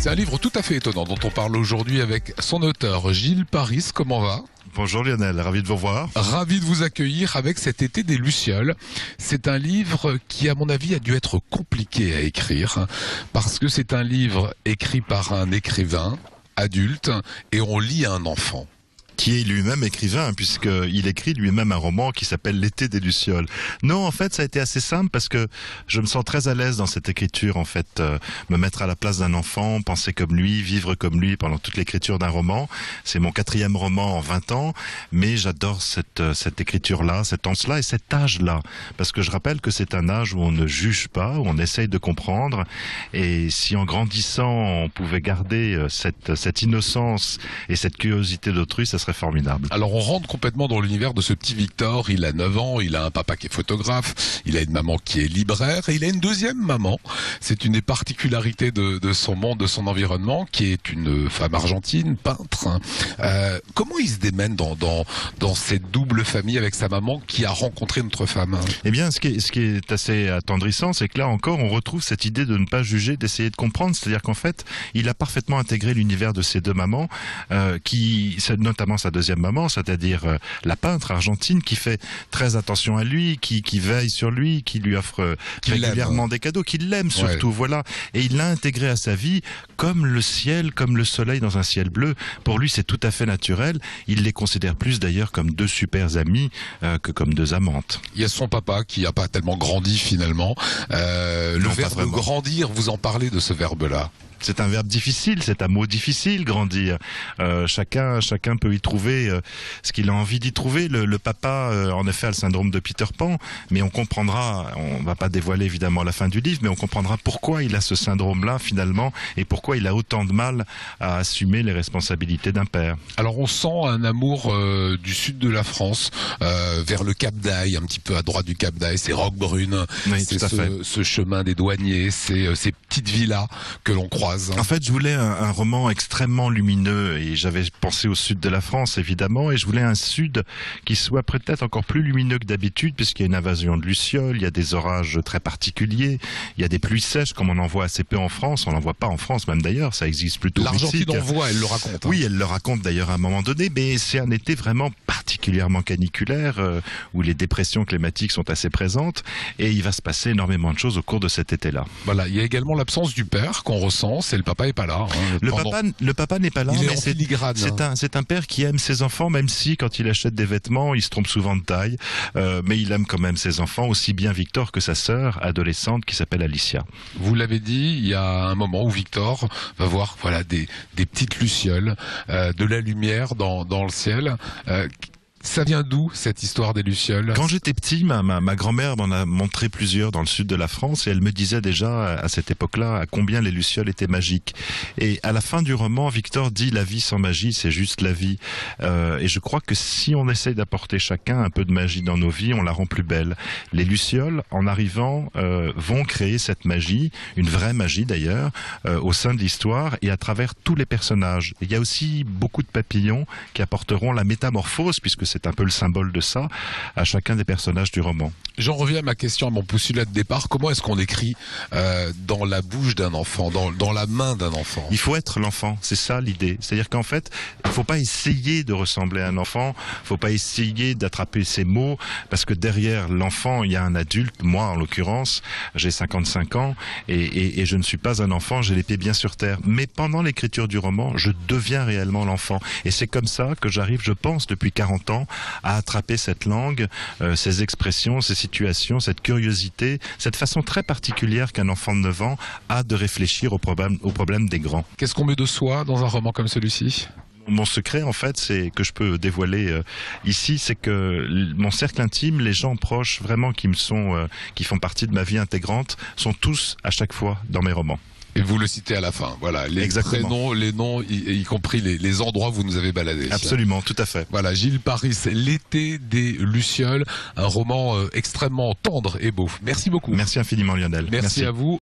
C'est un livre tout à fait étonnant dont on parle aujourd'hui avec son auteur Gilles Paris. Comment va ? Bonjour Lionel, ravi de vous revoir. Ravi de vous accueillir avec cet été des Lucioles. C'est un livre qui, à mon avis, a dû être compliqué à écrire parce que c'est un livre écrit par un écrivain adulte et on lit à un enfant. Qui est lui-même écrivain, puisqu'il écrit lui-même un roman qui s'appelle L'été des Lucioles. Non, en fait, ça a été assez simple parce que je me sens très à l'aise dans cette écriture, en fait. Me mettre à la place d'un enfant, penser comme lui, vivre comme lui pendant toute l'écriture d'un roman. C'est mon 4e roman en 20 ans, mais j'adore cette écriture-là, cet anse-là et cet âge-là. Parce que je rappelle que c'est un âge où on ne juge pas, où on essaye de comprendre. Et si en grandissant, on pouvait garder cette innocence et cette curiosité d'autrui, ça serait formidable. Alors on rentre complètement dans l'univers de ce petit Victor. Il a 9 ans, il a un papa qui est photographe, il a une maman qui est libraire et il a une deuxième maman. C'est une des particularités de son monde, de son environnement, qui est une femme argentine, peintre. Comment il se démène dans cette double famille avec sa maman qui a rencontré notre femme? Eh bien, ce qui est assez attendrissant, c'est que là encore, on retrouve cette idée de ne pas juger, d'essayer de comprendre. C'est-à-dire qu'en fait, il a parfaitement intégré l'univers de ses deux mamans, notamment sa deuxième maman, c'est-à-dire la peintre argentine qui fait très attention à lui, qui veille sur lui, qui lui offre régulièrement des cadeaux, qui l'aime surtout, voilà. Et il l'a intégré à sa vie comme le ciel, comme le soleil dans un ciel bleu. Pour lui, c'est tout à fait naturel. Il les considère plus d'ailleurs comme deux super amis que comme deux amantes. Il y a son papa qui n'a pas tellement grandi finalement. Le verbe grandir, vous en parlez de ce verbe-là? C'est un verbe difficile, c'est un mot difficile, grandir. Chacun peut y trouver ce qu'il a envie d'y trouver. Le papa, en effet, a le syndrome de Peter Pan, mais on comprendra, on va pas dévoiler évidemment la fin du livre, mais on comprendra pourquoi il a ce syndrome-là finalement et pourquoi il a autant de mal à assumer les responsabilités d'un père. Alors on sent un amour du sud de la France, vers le Cap d'Aille, un petit peu à droite du Cap d'Aille, c'est Roquebrune, oui, c'est ce chemin des douaniers, c'est ces petites villas que l'on croise. En fait, je voulais un roman extrêmement lumineux et j'avais pensé au sud de la France, évidemment, et je voulais un sud qui soit peut-être encore plus lumineux que d'habitude puisqu'il y a une invasion de lucioles, il y a des orages très particuliers, il y a des pluies sèches comme on en voit assez peu en France, on n'en voit pas en France même d'ailleurs, ça existe plutôt au Mexique. L'Argentine en voit, elle le raconte. Oui, elle le raconte d'ailleurs à un moment donné, mais c'est un été vraiment particulièrement caniculaire où les dépressions climatiques sont assez présentes et il va se passer énormément de choses au cours de cet été-là. Voilà, il y a également l'absence du père qu'on ressent. C'est le papa est pas là. Le papa n'est pas là, mais c'est un père qui aime ses enfants, même si quand il achète des vêtements, il se trompe souvent de taille, mais il aime quand même ses enfants, aussi bien Victor que sa sœur adolescente qui s'appelle Alicia. Vous l'avez dit, il y a un moment où Victor va voir des petites lucioles, de la lumière dans le ciel. Ça vient d'où cette histoire des lucioles? Quand j'étais petit, ma grand-mère m'en a montré plusieurs dans le sud de la France et elle me disait déjà à cette époque-là à combien les lucioles étaient magiques. Et à la fin du roman, Victor dit la vie sans magie, c'est juste la vie. Et je crois que si on essaye d'apporter chacun un peu de magie dans nos vies, on la rend plus belle. Les lucioles, en arrivant, vont créer cette magie, une vraie magie d'ailleurs, au sein de l'histoire et à travers tous les personnages. Et il y a aussi beaucoup de papillons qui apporteront la métamorphose, puisque c'est un peu le symbole de ça, à chacun des personnages du roman. J'en reviens à ma question, à mon postulat de départ. Comment est-ce qu'on écrit dans la bouche d'un enfant, dans la main d'un enfant? Il faut être l'enfant, c'est ça l'idée. C'est-à-dire qu'en fait, il ne faut pas essayer de ressembler à un enfant, il ne faut pas essayer d'attraper ses mots, parce que derrière l'enfant, il y a un adulte. Moi, en l'occurrence, j'ai 55 ans, et je ne suis pas un enfant, j'ai les pieds bien sur terre. Mais pendant l'écriture du roman, je deviens réellement l'enfant. Et c'est comme ça que j'arrive, je pense, depuis 40 ans, à attraper cette langue, ces expressions, ces situations, cette curiosité, cette façon très particulière qu'un enfant de 9 ans a de réfléchir aux problèmes des grands. Qu'est-ce qu'on met de soi dans un roman comme celui-ci ? Mon secret, en fait, c'est que je peux dévoiler ici, c'est que mon cercle intime, les gens proches vraiment qui font partie de ma vie intégrante, sont tous à chaque fois dans mes romans. Et vous le citez à la fin, voilà, les prénoms, les noms, y compris les endroits où vous nous avez baladés. Absolument, tout à fait. Voilà, Gilles Paris, L'été des Lucioles, un roman extrêmement tendre et beau. Merci beaucoup. Merci infiniment Lionel. Merci à vous.